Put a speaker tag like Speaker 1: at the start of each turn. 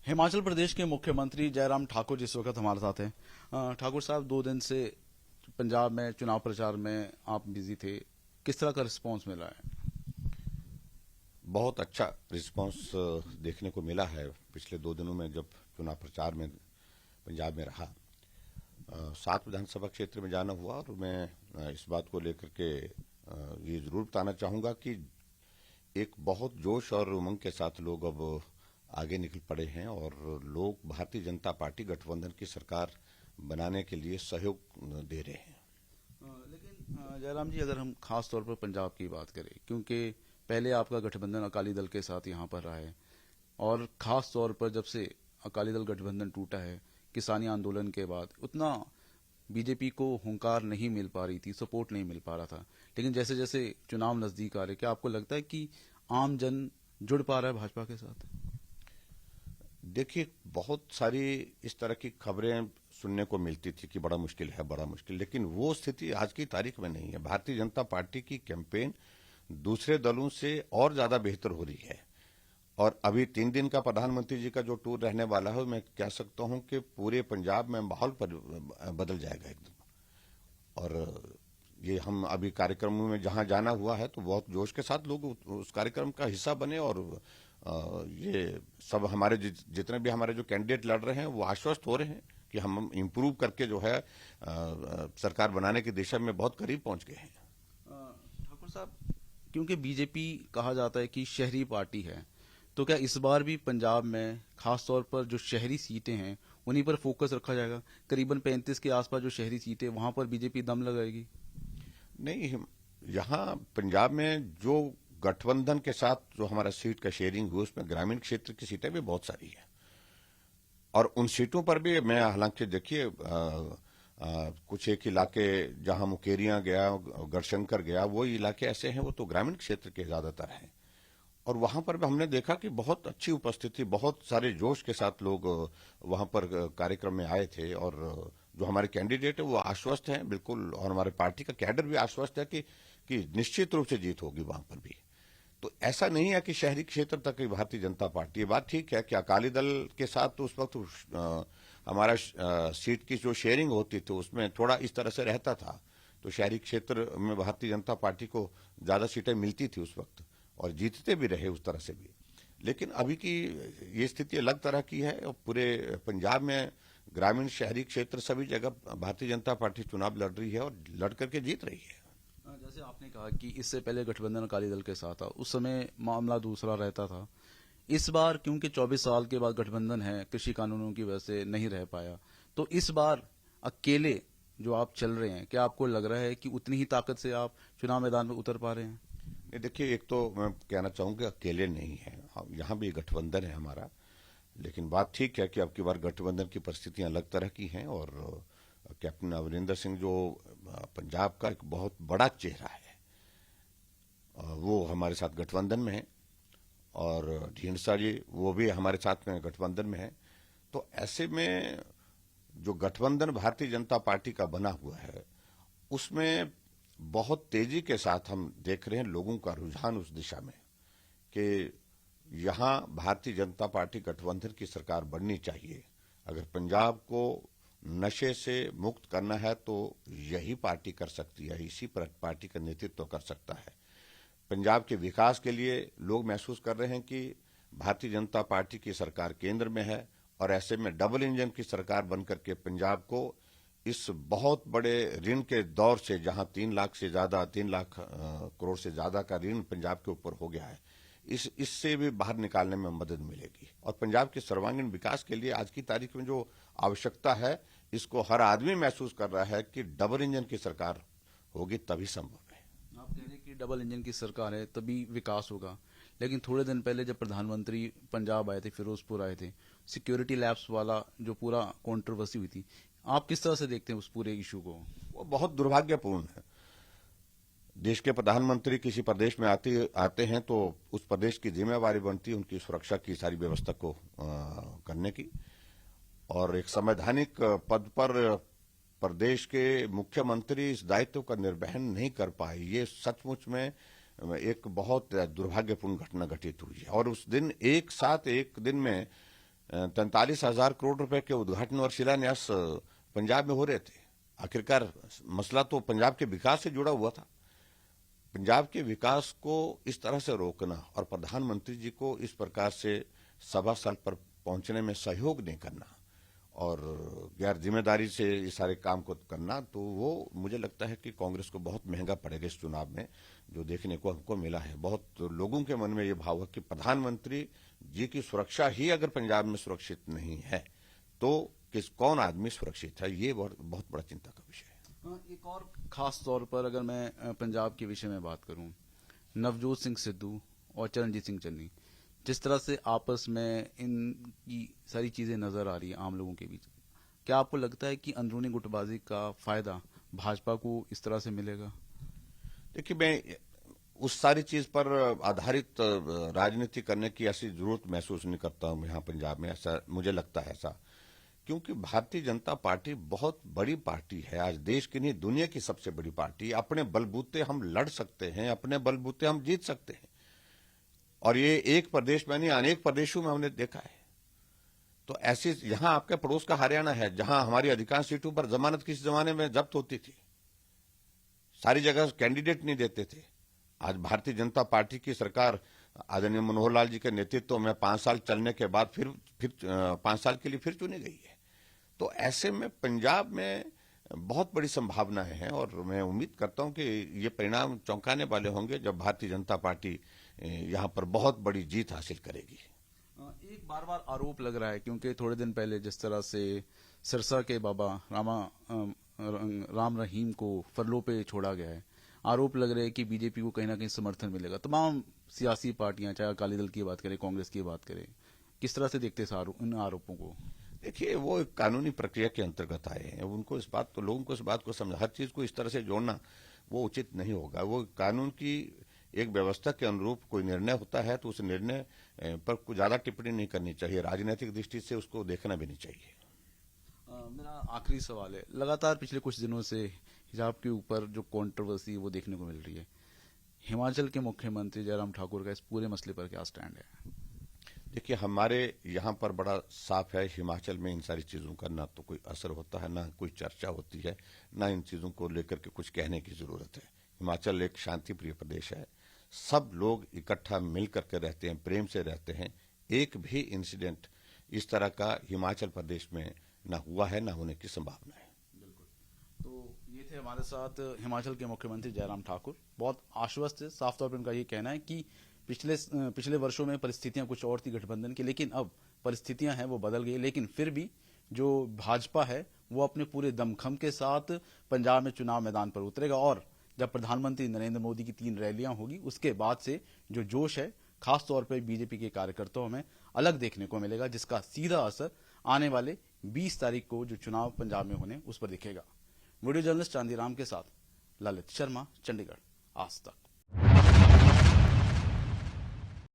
Speaker 1: हिमाचल प्रदेश के मुख्यमंत्री जयराम ठाकुर जिस वक्त हमारे साथ हैं। ठाकुर साहब, 2 दिन से पंजाब में चुनाव प्रचार में आप बिजी थे, किस तरह का रिस्पांस मिला है?
Speaker 2: बहुत अच्छा रिस्पांस देखने को मिला है। पिछले 2 दिनों में जब चुनाव प्रचार में पंजाब में रहा, 7 विधानसभा क्षेत्र में जाना हुआ, और मैं इस बात को लेकर के ये जरूर बताना चाहूंगा कि एक बहुत जोश और उमंग के साथ लोग अब आगे निकल पड़े हैं और लोग भारतीय जनता पार्टी गठबंधन की सरकार बनाने के लिए सहयोग दे रहे हैं।
Speaker 1: लेकिन जयराम जी, अगर हम खास तौर पर पंजाब की बात करें, क्योंकि पहले आपका गठबंधन अकाली दल के साथ यहाँ पर रहा है, और खास तौर पर जब से अकाली दल गठबंधन टूटा है किसानी आंदोलन के बाद, उतना बीजेपी को हुंकार नहीं मिल पा रही थी, सपोर्ट नहीं मिल पा रहा था। लेकिन जैसे जैसे चुनाव नजदीक आ रहे, क्या आपको लगता है कि आम जन जुड़ पा रहा है भाजपा के साथ?
Speaker 2: देखिए, बहुत सारी इस तरह की खबरें सुनने को मिलती थी कि बड़ा मुश्किल है, बड़ा मुश्किल, लेकिन वो स्थिति आज की तारीख में नहीं है। भारतीय जनता पार्टी की कैंपेन दूसरे दलों से और ज्यादा बेहतर हो रही है, और अभी 3 दिन का प्रधानमंत्री जी का जो टूर रहने वाला है, मैं कह सकता हूं कि पूरे पंजाब में माहौल बदल जाएगा एकदम। और ये हम अभी कार्यक्रमों में जहां जाना हुआ है तो बहुत जोश के साथ लोग उस कार्यक्रम का हिस्सा बने, और ये सब हमारे जितने भी हमारे जो कैंडिडेट लड़ रहे हैं वो आश्वस्त हो रहे हैं कि हम इम्प्रूव करके जो है सरकार बनाने की दिशा में बहुत करीब पहुंच गए हैं।
Speaker 1: ठाकुर साहब, क्योंकि बीजेपी कहा जाता है कि शहरी पार्टी है, तो क्या इस बार भी पंजाब में खास तौर पर जो शहरी सीटें हैं उन्हीं पर फोकस रखा जाएगा? करीबन 35 के आसपास जो शहरी सीटें, वहां पर बीजेपी दम लगाएगी?
Speaker 2: नहीं, यहाँ पंजाब में जो गठबंधन के साथ जो हमारा सीट का शेयरिंग हुआ, उसमें ग्रामीण क्षेत्र की सीटें भी बहुत सारी हैं, और उन सीटों पर भी मैं, हालांकि देखिए, कुछ एक इलाके जहां मुकेरियां गया, गढ़शंकर गया, वो इलाके ऐसे हैं वो तो ग्रामीण क्षेत्र के ज्यादातर हैं, और वहां पर भी हमने देखा कि बहुत अच्छी उपस्थिति, बहुत सारे जोश के साथ लोग वहां पर कार्यक्रम में आए थे, और जो हमारे कैंडिडेट है वो आश्वस्त हैं बिल्कुल, और हमारे पार्टी का कैडर भी आश्वस्त है कि निश्चित रूप से जीत होगी वहां पर भी। तो ऐसा नहीं है कि शहरी क्षेत्र तक ही भारतीय जनता पार्टी, ये बात ठीक है कि अकाली दल के साथ तो उस वक्त हमारा सीट की जो शेयरिंग होती थी उसमें थोड़ा इस तरह से रहता था, तो शहरी क्षेत्र में भारतीय जनता पार्टी को ज्यादा सीटें मिलती थी उस वक्त, और जीतते भी रहे उस तरह से भी। लेकिन अभी की ये स्थिति अलग तरह की है, और पूरे पंजाब में ग्रामीण शहरी क्षेत्र सभी जगह भारतीय जनता पार्टी चुनाव लड़ रही है और लड़ करके जीत रही है।
Speaker 1: जैसे आपने कहा कि इससे पहले गठबंधन अकाली दल के साथ था, उस समय मामला दूसरा रहता था। इस बार क्योंकि 24 साल के बाद गठबंधन है, कृषि कानूनों की वजह से नहीं रह पाया, तो इस बार अकेले जो आप चल रहे हैं, क्या आपको लग रहा है कि उतनी ही ताकत से आप चुनाव मैदान में उतर पा रहे हैं?
Speaker 2: नहीं, देखिए, एक तो मैं कहना चाहूंगा अकेले नहीं है, यहाँ भी गठबंधन है हमारा, लेकिन बात ठीक है कि अब की बार गठबंधन की परिस्थितियां अलग तरह की हैं, और कैप्टन अमरिंदर सिंह जो पंजाब का एक बहुत बड़ा चेहरा है, वो हमारे साथ गठबंधन में है, और ढींढसा जी वो भी हमारे साथ में गठबंधन में है। तो ऐसे में जो गठबंधन भारतीय जनता पार्टी का बना हुआ है उसमें बहुत तेजी के साथ हम देख रहे हैं लोगों का रुझान उस दिशा में कि यहां भारतीय जनता पार्टी गठबंधन की सरकार बननी चाहिए। अगर पंजाब को नशे से मुक्त करना है तो यही पार्टी कर सकती है, इसी पार्टी का नेतृत्व कर सकता है। पंजाब के विकास के लिए लोग महसूस कर रहे हैं कि भारतीय जनता पार्टी की सरकार केंद्र में है, और ऐसे में डबल इंजन की सरकार बनकर के पंजाब को इस बहुत बड़े ऋण के दौर से, जहां 3 लाख से ज्यादा, 3 लाख करोड़ से ज्यादा का ऋण पंजाब के ऊपर हो गया है, इससे भी बाहर निकालने में मदद मिलेगी। और पंजाब के सर्वांगीण विकास के लिए आज की तारीख में जो आवश्यकता है, इसको हर आदमी महसूस कर रहा है कि डबल इंजन की सरकार होगी तभी संभव है।
Speaker 1: आप कह रहे हैं कि डबल इंजन की सरकार है तभी विकास होगा, लेकिन थोड़े दिन पहले जब प्रधानमंत्री पंजाब आए थे, फिरोजपुर आए थे, सिक्योरिटी लैब्स वाला जो पूरा कंट्रोवर्सी हुई थी, आप किस तरह से देखते हैं उस पूरे इशू को?
Speaker 2: वो बहुत दुर्भाग्यपूर्ण है। देश के प्रधानमंत्री किसी प्रदेश में आते हैं तो उस प्रदेश की जिम्मेवारी बनती है उनकी सुरक्षा की सारी व्यवस्था को करने की, और एक संवैधानिक पद पर प्रदेश के मुख्यमंत्री इस दायित्व का निर्वहन नहीं कर पाए, ये सचमुच में एक बहुत दुर्भाग्यपूर्ण घटना घटित हुई है। और उस दिन एक साथ एक दिन में 43,000 करोड़ रुपए के उद्घाटन और शिलान्यास पंजाब में हो रहे थे। आखिरकार मसला तो पंजाब के विकास से जुड़ा हुआ था। पंजाब के विकास को इस तरह से रोकना और प्रधानमंत्री जी को इस प्रकार से सभा स्थल पर पहुंचने में सहयोग नहीं करना और गैर जिम्मेदारी से ये सारे काम को करना, तो वो मुझे लगता है कि कांग्रेस को बहुत महंगा पड़ेगा इस चुनाव में। जो देखने को हमको मिला है, बहुत लोगों के मन में ये भाव है कि प्रधानमंत्री जी की सुरक्षा ही अगर पंजाब में सुरक्षित नहीं है तो कौन आदमी सुरक्षित है, ये बहुत बड़ा चिंता का विषय है।
Speaker 1: एक और खास तौर पर अगर मैं पंजाब के विषय में बात करूं, नवजोत सिंह सिद्धू और चरणजीत सिंह चन्नी, जिस तरह से आपस में इनकी सारी चीजें नजर आ रही है आम लोगों के बीच, क्या आपको लगता है कि अंदरूनी गुटबाजी का फायदा भाजपा को इस तरह से मिलेगा?
Speaker 2: देखिए, मैं उस सारी चीज पर आधारित राजनीति करने की ऐसी जरूरत महसूस नहीं करता हूं यहाँ पंजाब में। ऐसा मुझे लगता है, ऐसा क्योंकि भारतीय जनता पार्टी बहुत बड़ी पार्टी है, आज देश की नहीं दुनिया की सबसे बड़ी पार्टी। अपने बलबूते हम लड़ सकते हैं, अपने बलबूते हम जीत सकते हैं, और ये एक प्रदेश में नहीं अनेक प्रदेशों में हमने देखा है। तो ऐसी यहां आपके पड़ोस का हरियाणा है, जहां हमारी अधिकांश सीटों पर जमानत किसी जमाने में जब्त होती थी, सारी जगह कैंडिडेट नहीं देते थे। आज भारतीय जनता पार्टी की सरकार आदरणीय मनोहर लाल जी के नेतृत्व में 5 साल चलने के बाद फिर 5 साल के लिए फिर चुनी गई है। तो ऐसे में पंजाब में बहुत बड़ी संभावनाएं हैं और मैं उम्मीद करता हूं कि ये परिणाम चौंकाने वाले होंगे जब भारतीय जनता पार्टी यहां पर बहुत बड़ी जीत हासिल करेगी।
Speaker 1: एक बार बार आरोप लग रहा है, क्योंकि थोड़े दिन पहले जिस तरह से सिरसा के बाबा राम रहीम को फरलो पे छोड़ा गया है, आरोप लग रहे हैं कि बीजेपी को कहीं ना कहीं समर्थन मिलेगा। तमाम सियासी पार्टियां, चाहे अकाली दल की बात करें, कांग्रेस की बात करें, किस तरह से देखते हैं इन आरोपों को?
Speaker 2: देखिए, वो एक कानूनी प्रक्रिया के अंतर्गत आए हैं, उनको इस बात, तो लोगों को इस बात को समझ, हर चीज को इस तरह से जोड़ना वो उचित नहीं होगा। वो कानून की एक व्यवस्था के अनुरूप कोई निर्णय होता है तो उस निर्णय पर कुछ ज्यादा टिप्पणी नहीं करनी चाहिए, राजनीतिक दृष्टि से उसको देखना भी नहीं चाहिए।
Speaker 1: मेरा आखिरी सवाल है, लगातार पिछले कुछ दिनों से हिजाब के ऊपर जो कंट्रोवर्सी वो देखने को मिल रही है, हिमाचल के मुख्यमंत्री जयराम ठाकुर का इस पूरे मसले पर क्या स्टैंड है?
Speaker 2: देखिए, हमारे यहाँ पर बड़ा साफ है, हिमाचल में इन सारी चीजों का ना तो कोई असर होता है, ना कोई चर्चा होती है, ना इन चीजों को लेकर के कुछ कहने की जरूरत है। हिमाचल एक शांति प्रिय प्रदेश है, सब लोग इकट्ठा मिल करके रहते हैं, प्रेम से रहते हैं। एक भी इंसिडेंट इस तरह का हिमाचल प्रदेश में ना हुआ है, ना होने की संभावना है।
Speaker 1: बिल्कुल। तो ये थे हमारे साथ हिमाचल के मुख्यमंत्री जयराम ठाकुर। बहुत आश्वस्त है, साफ तौर पर उनका ये कहना है कि पिछले वर्षों में परिस्थितियां कुछ और थी गठबंधन की, लेकिन अब परिस्थितियां हैं वो बदल गई। लेकिन फिर भी जो भाजपा है वो अपने पूरे दमखम के साथ पंजाब में चुनाव मैदान पर उतरेगा, और जब प्रधानमंत्री नरेंद्र मोदी की 3 रैलियां होगी उसके बाद से जो जोश है खास तौर पर बीजेपी के कार्यकर्ताओं में अलग देखने को मिलेगा, जिसका सीधा असर आने वाले 20 तारीख को जो चुनाव पंजाब में होने उस पर दिखेगा। वीडियो जर्नलिस्ट चांदीराम के साथ ललित शर्मा, चंडीगढ़, आज तक।